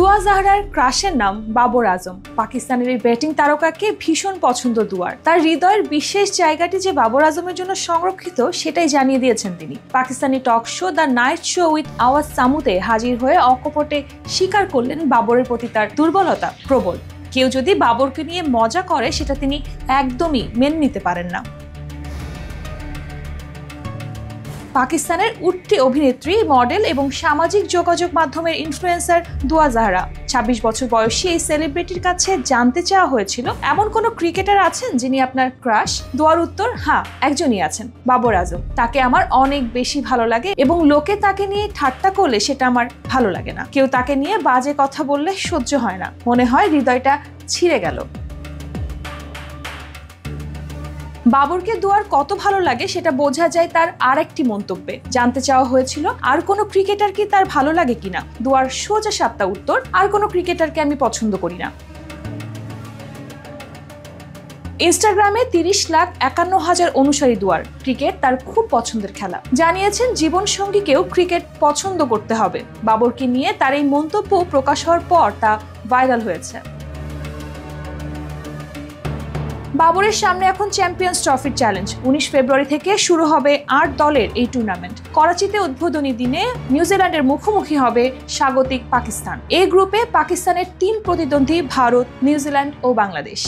দুয়া জাহরার ক্রাশের নাম বাবর আজম। পাকিস্তানের এই ব্যাটিং তারকাকে ভীষণ পছন্দ দুয়ার। তার হৃদয়ের বিশেষ জায়গাটি যে বাবর আজমের জন্য সংরক্ষিত সেটাই জানিয়ে দিয়েছেন তিনি। Pakistani talk show the night show with আওয়াজ সামুতে হাজির হয়ে অকপটে স্বীকার করলেন বাবরের প্রতি তার দুর্বলতা প্রবল। কেউ যদি বাবরকে নিয়ে মজা করে সেটা তিনি একদমই মেনে নিতে পারেন না। পাকিস্তানের উঠতি অভিনেত্রী, মডেল এবং সামাজিক যোগাযোগ মাধ্যমের ইনফ্লুয়েন্সার দুয়া জাহরা। ২৬ বছর বয়সী এই সেলিব্রিটির কাছে জানতে চাওয়া হয়েছিল, এমন কোনো ক্রিকেটার আছেন যিনি আপনার ক্রাশ? দুয়ার উত্তর, হ্যাঁ, একজনই আছেন, বাবর আজম। তাকে আমার অনেক বেশি ভালো লাগে এবং লোকে তাকে নিয়ে ঠাট্টা করলে সেটা আমার ভালো লাগে না। কেউ তাকে নিয়ে বাজে কথা বললে সহ্য হয় না, মনে হয় হৃদয়টা ছিঁড়ে গেল। বাবরকে দুয়ার কত ভালো লাগে সেটা বোঝা যায় তার আরেকটি মন্তব্যে। জানতে চাওয়া হয়েছিল আর কোনো ক্রিকেটার কি তার ভালো লাগে কিনা। দুয়ার সোজা সাপটা উত্তর, আর কোনো ক্রিকেটারকে আমি পছন্দ করি না। ইনস্টাগ্রামে ৩০,৫১,০০০ অনুসারী দুয়ার। ক্রিকেট তার খুব পছন্দের খেলা। জানিয়েছেন জীবনসঙ্গীকেও ক্রিকেট পছন্দ করতে হবে। বাবরকে নিয়ে তার এই মন্তব্য প্রকাশ হওয়ার পর তা ভাইরাল হয়েছে। বাবরের সামনে এখন চ্যাম্পিয়ন্স ট্রফির চ্যালেঞ্জ। ১৯ ফেব্রুয়ারি থেকে শুরু হবে ৮ দলের এই টুর্নামেন্ট। করাচিতে উদ্বোধনী দিনে নিউজিল্যান্ডের মুখোমুখি হবে স্বাগতিক পাকিস্তান। এই গ্রুপে পাকিস্তানের ৩ প্রতিদ্বন্দ্বী ভারত, নিউজিল্যান্ড ও বাংলাদেশ।